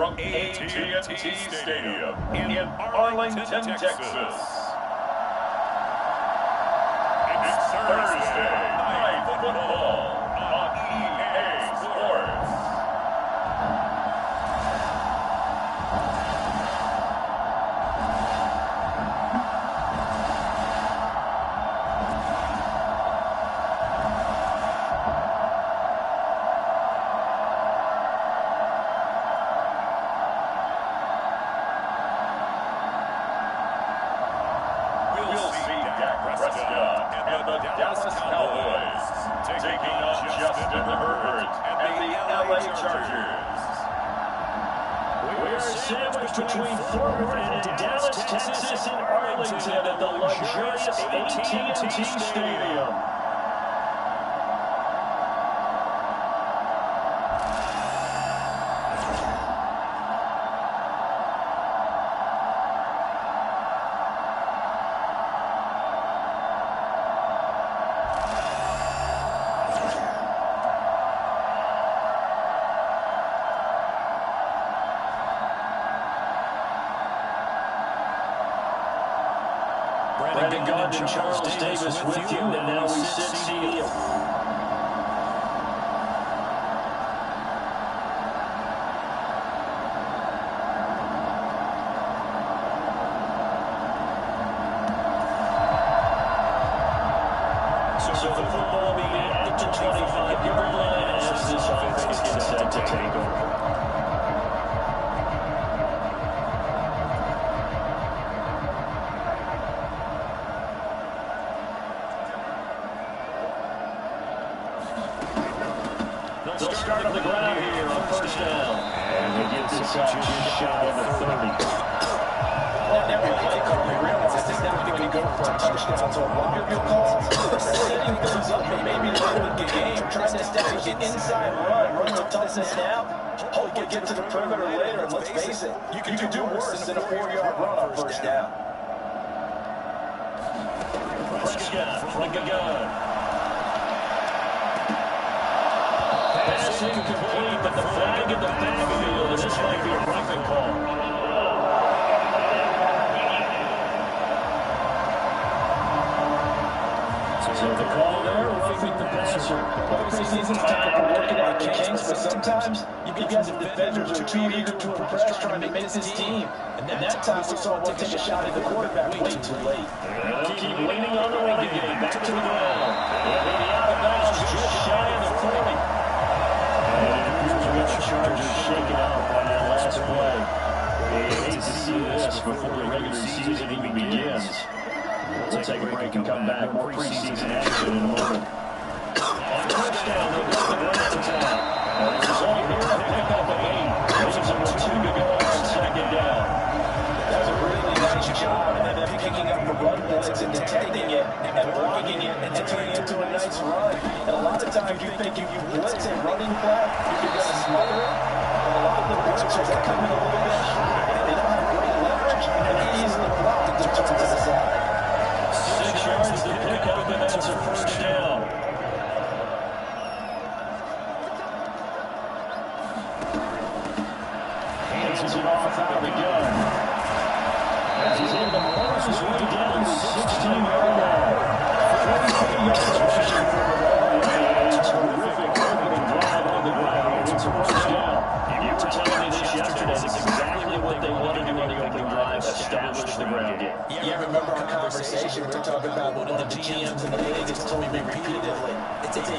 from AT&T Stadium in Arlington, Texas. It's Thursday Night Football on EA Sports. And the Dallas Cowboys taking on Justin Herbert and the LA Chargers. We're sandwiched between Fort Worth and Dallas, Texas, and Arlington at the luxurious AT&T Stadium. Brandon Gund and Charles Davis with you, and now we sit here. So the football being at the 25-yard line as this offense gets set to take over. They'll start on the ground here on first down. And they get this out just shy of the 30. Every play call, we realize it's not going to go for a touchdown. So what your call, setting things up and maybe not the game, trying to establish an inside run the toughness now, hopefully get to the perimeter later, and let's face it, you can do worse than a 4-yard run on first down. Prescott from the gun. Pass incomplete, but the flag in the backfield, and this might be a roughing call. So the call there, roughing the passer. Well, preseason's typical working out the kinks, but sometimes you got some defenders who are too eager to impress, trying to make this team. And that time we saw one take a shot at the quarterback way too late. They'll keep leaning on the run game, back to the ground. The out of bounds just shy of the 40. The Chargers shaken out by that last play. They hate to see this before the regular season even begins. We'll take a break and come back. More preseason action in a moment. On first down, they'll go the Browns attack. The result here, a pickup of 8. Leaves them with 2 to go on second down. That's a really nice job, and then picking up the run blitz and detecting it and blocking it and turning it into a nice run. And a lot of times you think if you blitz and running back, you're going to smother it. But a lot of the blitzers that come in a little bit high, they don't have great leverage, and they easily block it to turn to the side. 6 yards to pick up, and that's a first down. Hands it off out of the gun. As he's able to force his way down the 16-yard line. 43 yards rushing for the ball. A terrific opening drive on the ground. It's a first down. You were telling me this yesterday. That's exactly what they wanted to do on the opening drive, establish the ground game. Yeah, remember our conversation? We were talking about one of the GMs in the league has told me repeatedly. It's a big...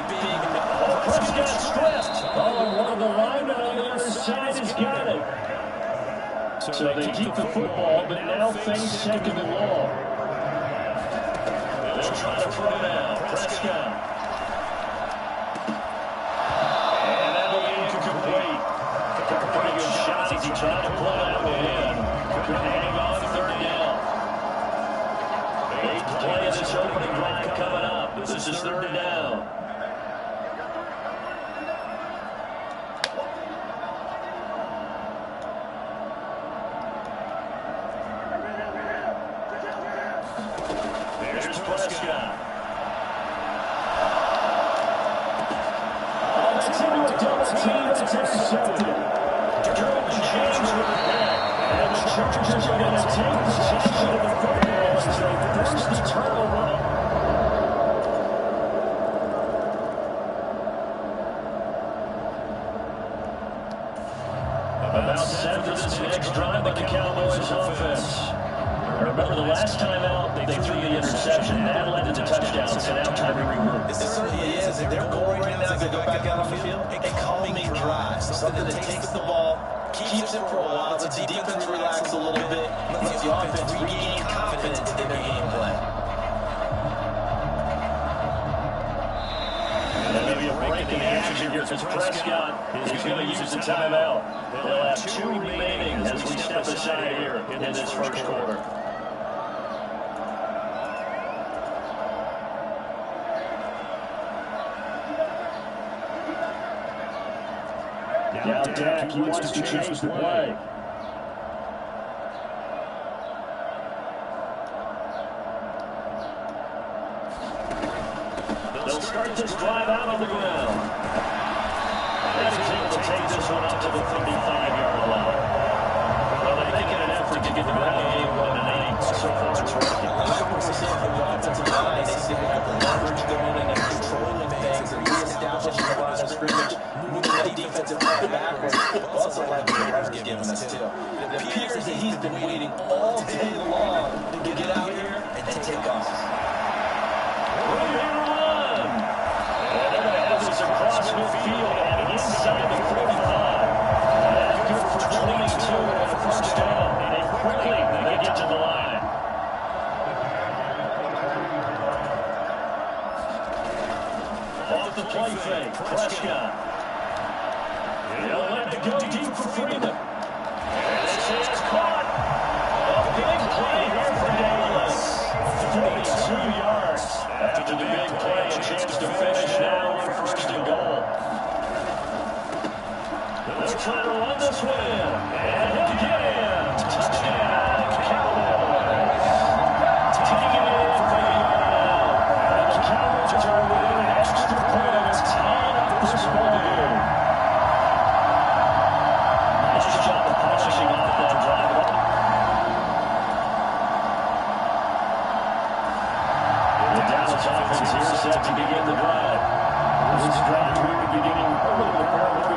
Prescott stripped. Oh, one of the linemen on the other side has got it. So they keep the football, but now face second and long. They'll try to throw now. Prescott. And that'll be incomplete. Took a pretty good shot as he tried to pull that one in. Couldn't hang on third down. Big play of this opening drive coming up. This is third down. Prescott. Oh, that's into a double team. That's intercepted. Derwin James Remember the last time out, they threw the interception. That led to the touchdown, so now time to regroup. It certainly is. Their goal right now is to go back out on the field and calming drive. Something that takes the ball, keeps it for a while, lets the defense relax a little bit, lets the offense regain confidence in their game plan. Maybe a break in the action here because Prescott is going to use the timeout. They'll have 2 remaining as we step aside here in this first quarter. Now Dak, he wants to change the play. They'll start this drive out on the ground. And he's able to take this one up to the 35-yard line. Well, they make it an effort to get the ground game 1-8. So far, it's working. They see the leverage going in and controlling things and reestablishing the line of scrimmage, moving that defensive line backwards. Also, like the runner's giving us too. It appears that he's been waiting all day long to get out here and take off. Across midfield and inside the 45. That's good for 22 and a first down. And quickly they get to the line. Off the play fake, Prescott. They'll let it go deep for Freeman. And this is caught. A big play here for Dallas. 42 yards. After the big play, a chance to finish now on first and goal. They'll try to run this one in. And he'll get in. Touchdown, Cowboys. Taking it in for the yard now. And the Cowboys are within an extra point. Tying up this ball game. Nice job of polishing off that drive. The Dallas offense here set to begin the drive. This drive here beginning a little bit early.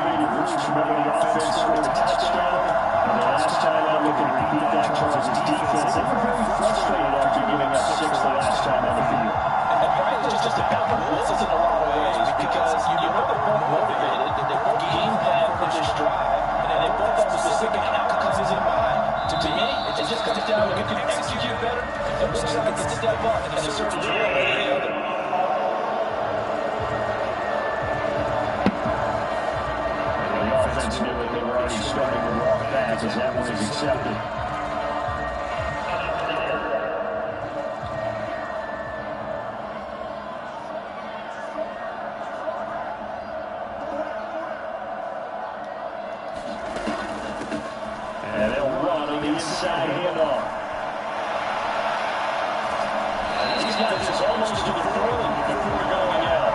Remember the offense scored a touchdown. And the last time out, we can repeat that towards his defense. They were very frustrated after giving up 6 the last time on the field. And frankly, it's just about the rules in a lot of ways because you know they're both motivated, they both game plan for this drive, and they both have specific outcomes in mind. To me, it just comes down to who can execute better and which side can step up and assert the other. Knew it. They were already starting to walk back as that was accepted. And they'll run on the inside handoff. And these guys is almost to the 40 before going out.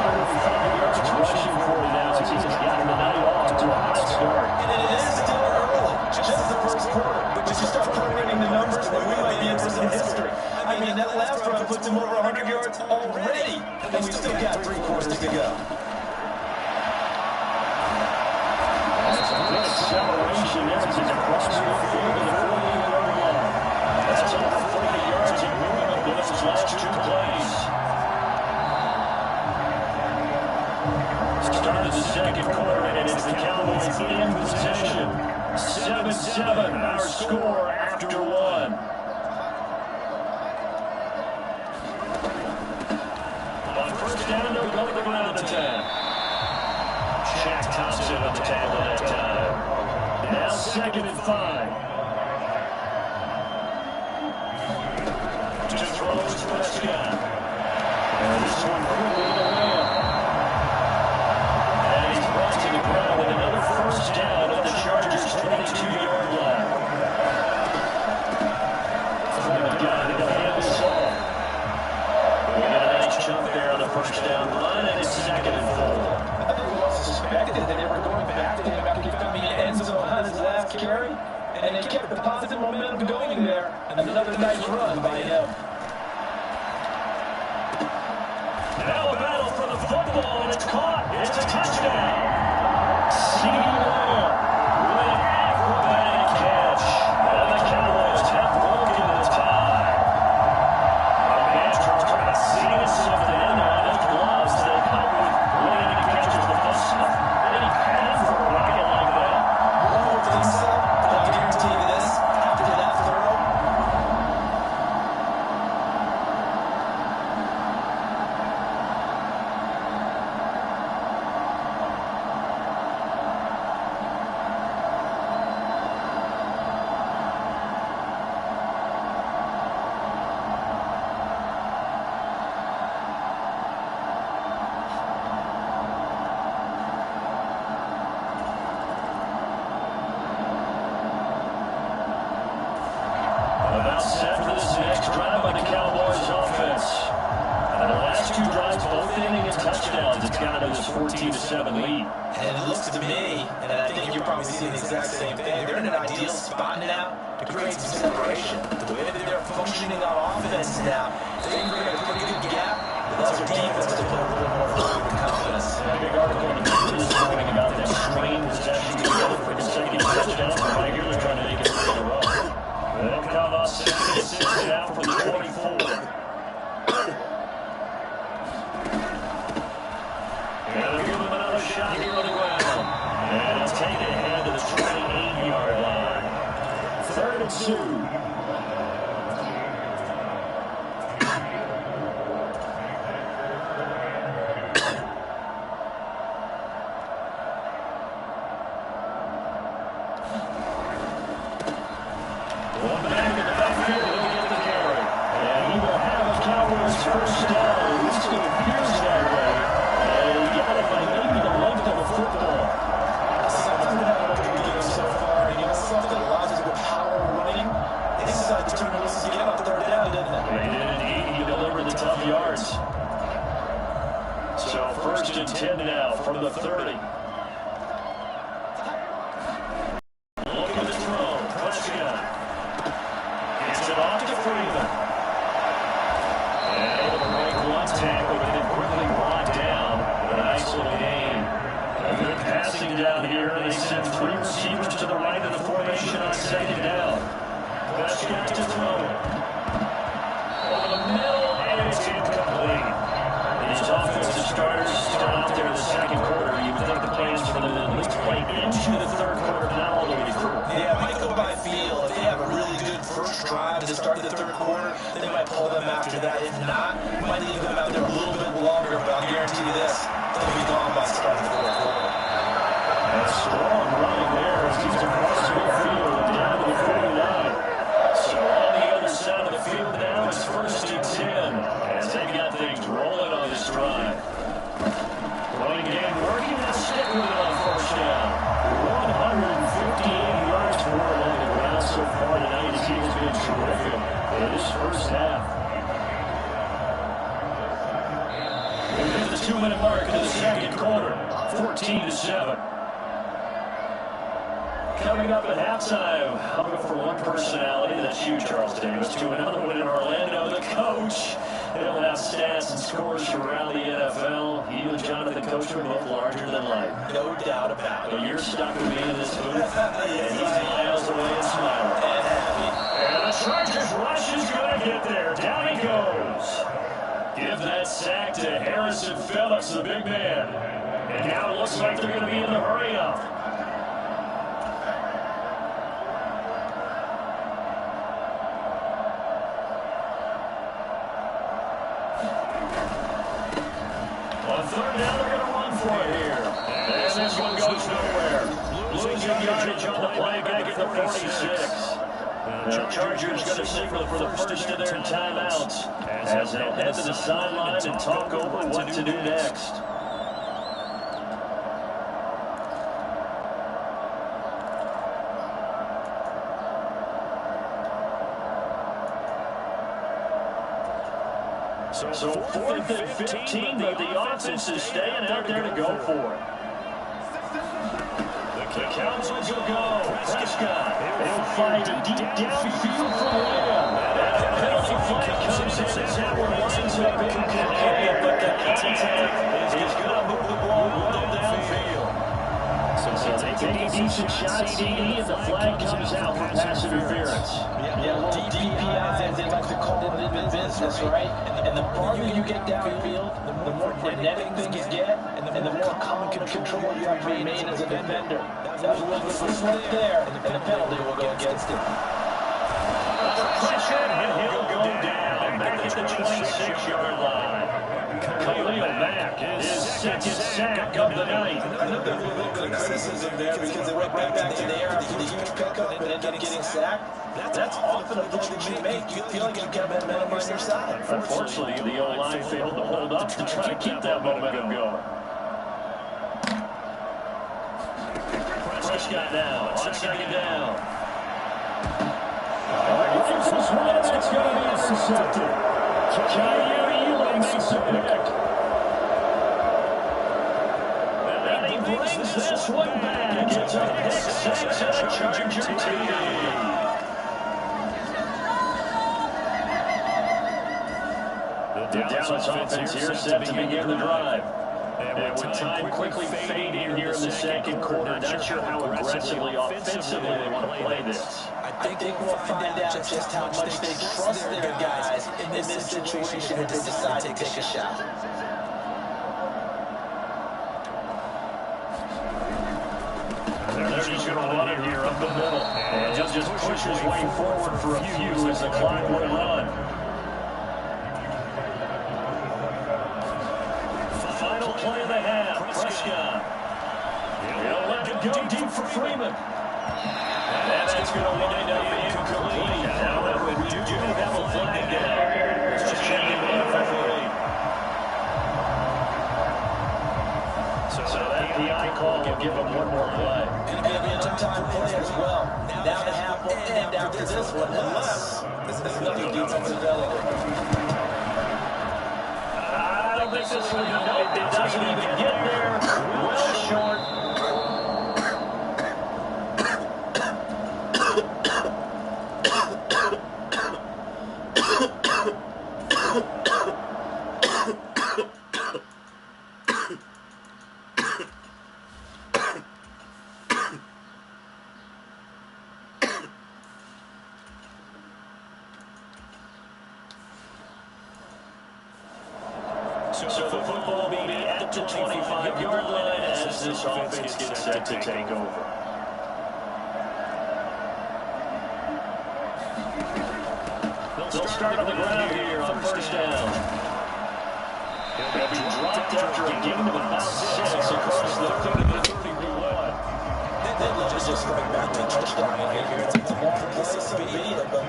105 yards rushing for him now as he's gotten the night off to a hot start. And it is still early, just the first quarter. But you start prorating the numbers, and we might be into some history. I mean, that last run puts him over 100 yards already, and we've still got 3 quarters to go. That's a good acceleration there as he's across the field to the 40-yard line. That's over 40 yards in movement in those last 2 plays. Started the second quarter, and it's the Cowboys in possession. 7-7, our score after 1. On first down, they'll go to the ground attack. Shaq Thompson on the tackle that time. Now 2nd and 5. To throw is Prescott. And this one quickly to Lamb. To the ground with another first down at the Chargers' 22-yard line. Freeman got it and the saw. We got a nice jump there on the first down line, and it's 2nd and 4. I think we all suspected that they were going back to him after he found the end zone on his last carry, and they kept the positive momentum going there. And another nice run by him. 27 lead. And it looks to me, and I think you're probably seeing the exact same thing, they're in an ideal spot now to create some separation. The way that they're functioning on offense now, they create a pretty good gap. It allows their defense to play a little more with confidence. A big article in the paper this morning about that strain possession together for consecutive touchdowns. The Tigers are trying to make it in a row. They'll come up 6 now from the 24. And they'll give him another shot here on the ground. And he'll take it ahead to the 28-yard line. 3rd and 2. First down, at least it appears that way. And he got it by maybe the length of the football. Something that I've been doing so far, something that allows us to power running. They decided to turn us again on 3rd down, didn't they? They did indeed. He delivered the tough yards. So 1st and 10 now from the 30. Look at the throw. Prescott. Gets it off to Freeman. Tackle, but then quickly brought down with a nice little gain. A good passing down here. They send 3 receivers to the right of the formation on 2nd down. Prescott to throw. Over the middle, and it's incomplete. These offensive starters start out there in the 2nd quarter. You would think the plans for them to at least play into the 3rd quarter, but not all the way through. Yeah, it might go by feel. If they have a really good first drive to start the 3rd quarter, they might pull them after that. If not, we might leave them out there a little bit longer, but I'll guarantee you this, they'll be gone by the start of the 4th quarter. A strong running there as he's across midfield and down to the 49. So on the other side of the field now, it's 1st and 10 as they've got things rolling on this drive. Running game working and sticking with it on 1st down. 158 yards for him on the ground so far tonight. He has been terrific in this 1st half. We hit the 2-minute mark in the 2nd quarter. 14-7. Coming up at halftime, I'll go for one personality, that's you, Charles Davis, to another one in Orlando, the coach. He'll have stats and scores from around the NFL. He and Jonathan Coachman both larger than life. No doubt about it. But you're stuck with me in this booth, and he's miles away and smiling. And happy. And the Chargers rush is going to get there. Down he goes. Give that sack to Harrison Phillips, the big man. And now it looks like they're going to be in the hurry-up. On 3rd down, they're going to run for it here. And this one goes nowhere. Losing yardage on the play back at the 46. The Chargers going to signal for the first of their timeouts as they'll head to the sideline and talk over what to do next. So 4th and 15, but the offense is staying out there to go for it. The Cowboys will go. Prescott. They'll find a deep downfield for Lamb. And a penalty flag comes in as Edward winds up incomplete, but the contact is going to move the ball well downfield. So they take a decent shot, CD, and the flag comes out for pass interference. Yeah, a little DPI, as they like to call it in the business, right? And the farther you get downfield, the more frenetic things get, and the more common control you have to maintain as a defender. That was a little bit of a slip there, and the penalty will go against him. Pressure, and he'll go down back at the 26-yard line. Khalil Mack, his 2nd sack of the night. I know there's a little bit of criticism there because they went back to the air after the huge pickup and ended up getting sacked. That's often a play that you make. You feel like you've got momentum on your side. Unfortunately, the O-line failed to hold up to try to keep that momentum going. Prescott now on 2nd down. This one that's going to be intercepted. Kyle Ewing makes a pick. Throws this one back. It's a pick six and a Charger TD. The Dallas offense here set to begin the drive. And with time quickly fading here in the second quarter, not sure how aggressively, offensively they want to play this. I think we'll find out just how much they trust their guys in this situation if they decide to take a shot. They're just going to run it here up the middle. And he'll just push his way forward for a few as the clock will run. Final play of the half. Prescott. He'll let it go deep for Freeman. And that's going to wind up incomplete. Now we do have a flag down. Let's just check in with the referee. So that PI call will give him one more play. And maybe an on-time play as well. Now the half will end after this one, unless there's another defensive element. I don't think this one, nope, it doesn't even get there. Well short. So the football will be at the 25-yard line as this offense gets set to take over. They'll start on the ground here on first down. He'll be dropped after a gain of about 6 across the 30-31. They'd love to just strike back to a touchdown here. It's a long place to be, but the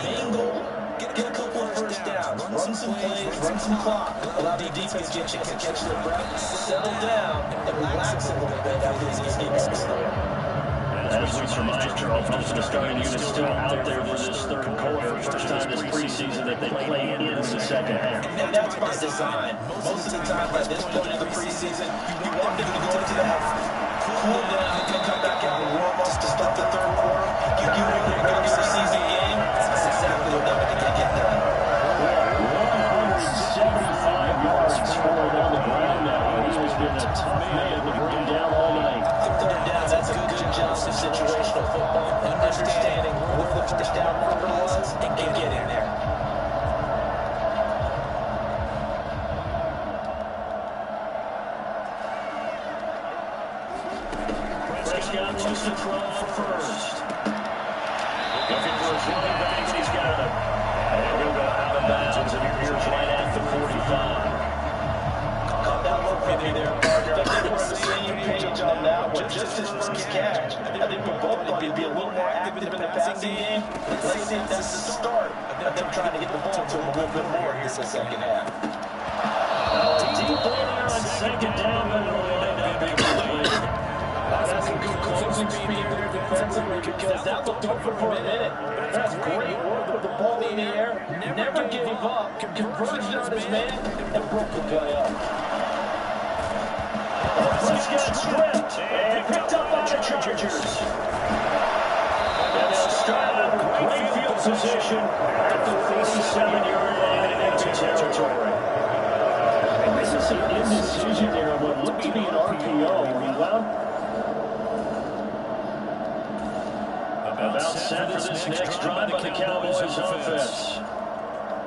main goal, get a couple of first downs, run some plays, run some clock, allow the defense to catch their breath, settle down, and relax a little bit after these games start. As we surmise, Charles, most of the starting units still out there for this third quarter. First time this preseason that they play in the second half. And that's by design. Most of the time at this point in the preseason, you want them to go into the half, cool down, and come back out and warm up to start the third quarter. You give them a regular season game, that's exactly what they're going to get done. 175 yards scored on the ground now. He has been a tough man to bring down all night. Third down, that's a good job of situational football, understanding where the first down marker was, and get in there. Prescott wants to throw for first. Looking for his running back, and he's got him. And he'll go out of bounds, and here's right at the 45. Caught that look for me there, Parker. I think we're on the same page on that one. Just his first catch. I think we both thought he'd be a little more active in the passing game. Let's see if that's the start of them trying to get the ball to him a little bit more here in the second half. Deep there on second down, but it'll end up big play. That's a good closing speed there defensively because that looked over for a minute. That's great work with the ball in the air. Never gave up. Conversion on his man and broke the guy up. Prescott stripped and picked up by the Chargers. And they'll start out with great field position at the 47-yard line in empty territory. And this is an indecision there on what looked to be an RPO. About set for this next drive by the Cowboys offense.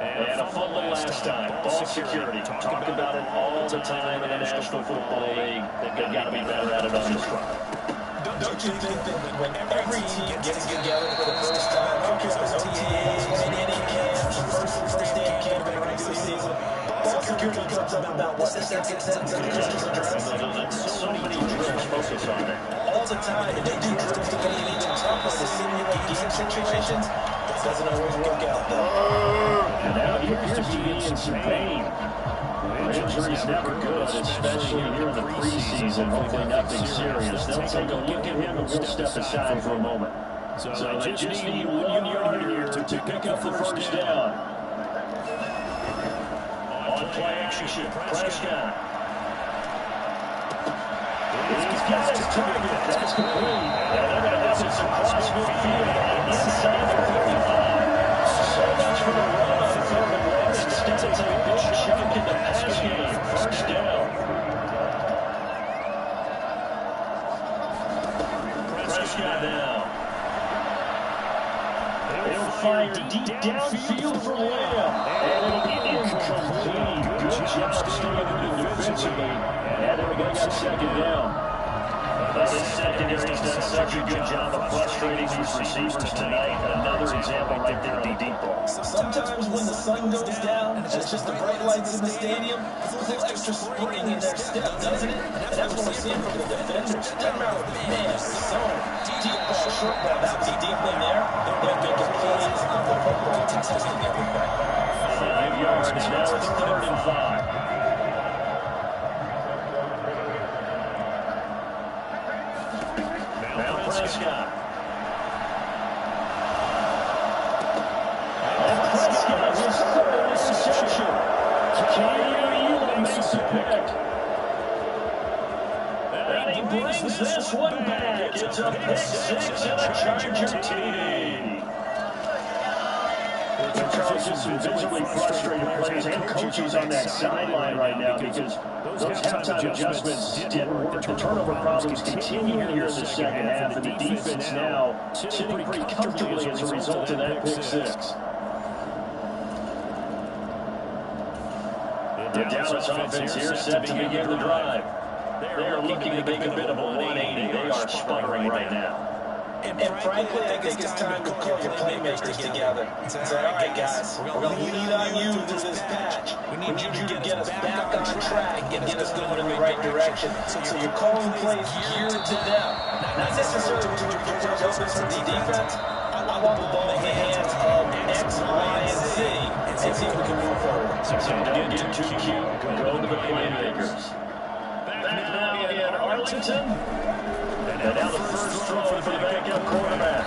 And a fumble last time. Ball security. Talk about it all the time in the National Football League. They've got to be better at it on this drive. Don't you think that when every team gets together for the first time, who cares if it's OTAs, mini camps, first day camp in the regular season, ball security comes up about what the second sentence of the Christmas address. So many drills focus on it. All the time, and they do drills to make it even tougher to simulate game situations. It doesn't always work out, though. And now he appears to be in some pain. Injury's never good, especially here in the preseason. Hopefully nothing serious. They'll take a look at him and we'll step aside for a moment. So they just need 1 yard here to pick up the first down. On play action, Prescott. He's got his target. That's complete. And they're going to have this across midfield inside the 45. So much for the run on third and one. Instead, it's a big chunk in the pass game. First down. Prescott now. He'll fire deep downfield for Lamb. And incomplete. Good job staying with it defensively. And there we go, got second down. This secondary's done such a good job of frustrating these receivers tonight. Another example right there on the deep ball. Sometimes when the sun goes down, it's just the bright lights in the stadium. It's a little extra spring in their step, doesn't it? And that's what we're seeing from the defenders. Doesn't matter what man, zone, deep ball, short ball, that was deep in there. They're good plays on the football, testing everything. 5 yards, now it's 3rd and 5. Prescott. And Prescott, his third interception. K.U. makes a pick. And he brings this one back. It's a pick six and a Charger TD. Just some visibly frustrated players and coaches on that sideline right now because those halftime adjustments didn't work. The turnover problems continue here in the second half, and the defense now sitting pretty comfortably as a result of that pick six. The Dallas offense here set to begin the drive. They are looking to make a bit of a 180. They are sputtering right now. And frankly, I think it's time to call your playmakers together. Say, all right, guys, we're going to lean on you through this patch. We need you to get us back on track and get us going in the right direction. So you're calling plays geared to them. Not necessarily to reverse open for the defense. I want the ball in the hands of X, Y, and Z and see if we can move forward. So don't get too cute. Go to the playmakers. Back now in Arlington. And now the first throw for the backup quarterback.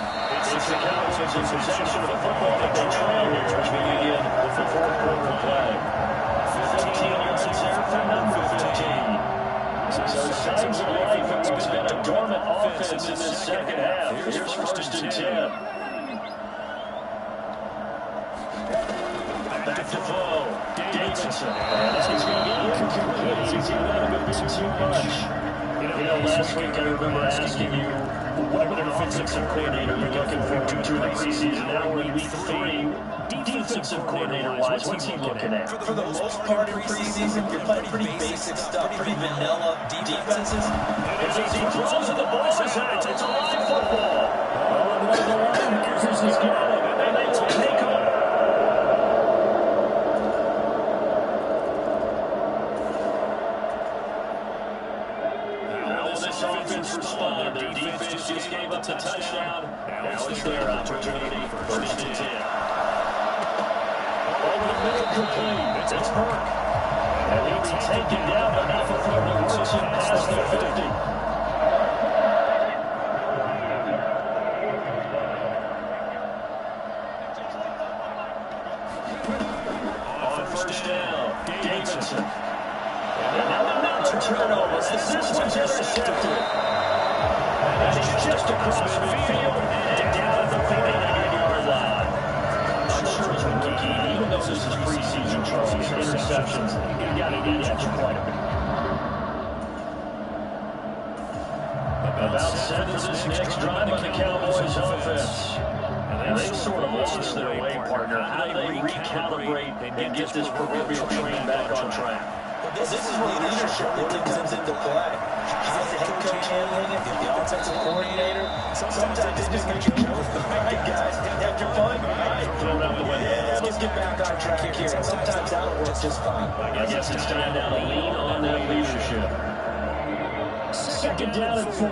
It's the Cowboys in possession of the football that they trail here as we begin the fourth quarter play. 15 yards there for number 15. So signs of life in what's been a dormant offense in this second half. Here's first and 10. Back to throw. Davidson. And it's going to be incomplete. He's not a bit too much. You know, last week I remember asking you what offensive coordinator you're looking for during the preseason. Now we're in week 3. Defensive coordinator-wise, what's he looking at? For the most part in preseason, you're playing pretty basic stuff, pretty vanilla defenses. As he throws and the ball is out, it's a live football. One of the linebackers has got it, and they will take on. Offense respond. The defense just gave up the touchdown. Now it's their opportunity. First and 10. Over the middle, complete. It's Burke. And he'll be taken down, but not before he works him past the 50. On first down, Davidson. And another turnover as this one's intercepted. And it's just across midfield and down at the 49-yard line. I'm sure it's key, even though this is preseason trophies, interceptions, you got to get extra play. About set for this next drive on the Cowboys offense. And they sort of lost their way, partner. How do they recalibrate and get this proverbial train back on track? This is where leadership really comes into play. How's the head coach handling it? The offensive coordinator? Sometimes they just make you know, all right, guys, have your fun. All right, throw it out the way. Yeah, let's get back on track here. And sometimes that'll work just fine. I guess it's time now to lean on that leadership. Second down and 4.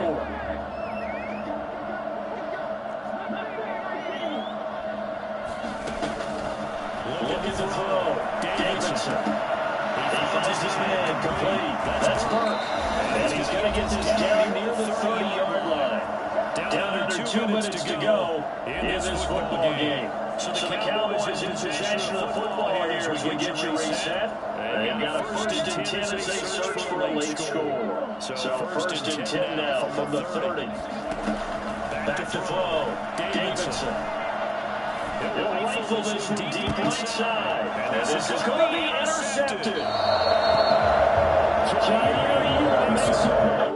Look at the throw. Davidson. He finds his man complete. That's Burke. And he's going to get this down near the 30-yard line. Down under 2 minutes to go in this football game. So the Cowboys is in possession of the football here here as we get you reset. They've got a first and 10 as they search for a late score. So first and 10 now from the 30. Back to throw. Davidson. He'll rifle this one deep right side. And this is going to be intercepted. Jair makes it.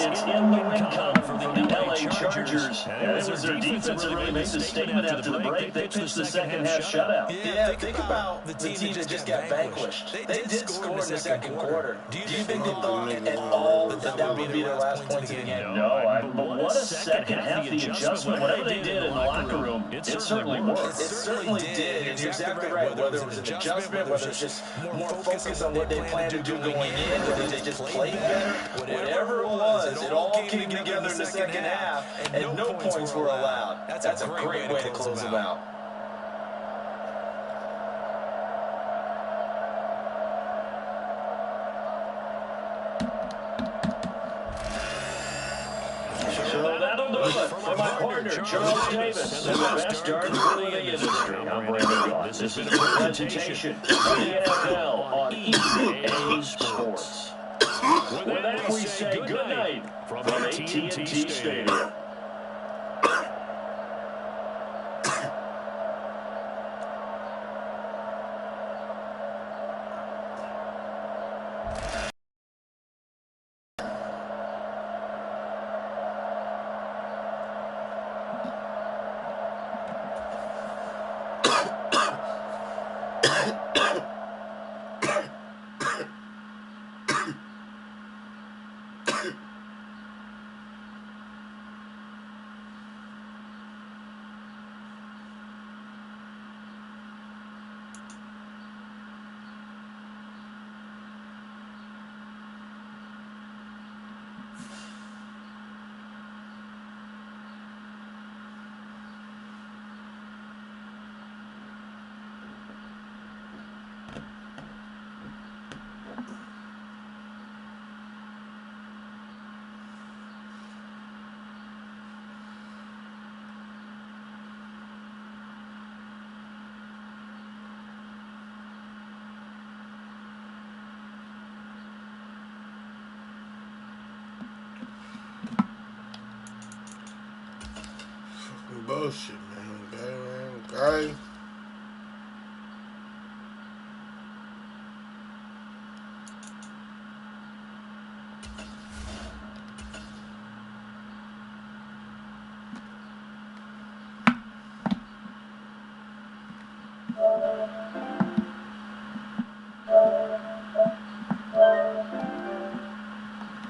It's in the win column for the LA Chargers. It was their defense that really made the statement after the break. They pitched the second half shutout. Yeah, think about the team that just got vanquished. They did score in the second quarter. Do you think they thought at all that that would be their last points of the game? No, but what a second half, the adjustment. Whatever they did in the locker room, it certainly worked. It certainly did, and you're exactly right. Whether it was an adjustment, whether it's just more focus on what they planned to do going in, whether they just played better, whatever it was, it all came together in the second half, and no points were allowed. That's a great way to close them out. So that'll do it for my partner, Charles Davis, and the best yards in the industry. I'm Brandon Gott. This is a presentation of the NFL on EA Sports. With that, we say good night from AT&T Stadium. Bullshit, man. Okay.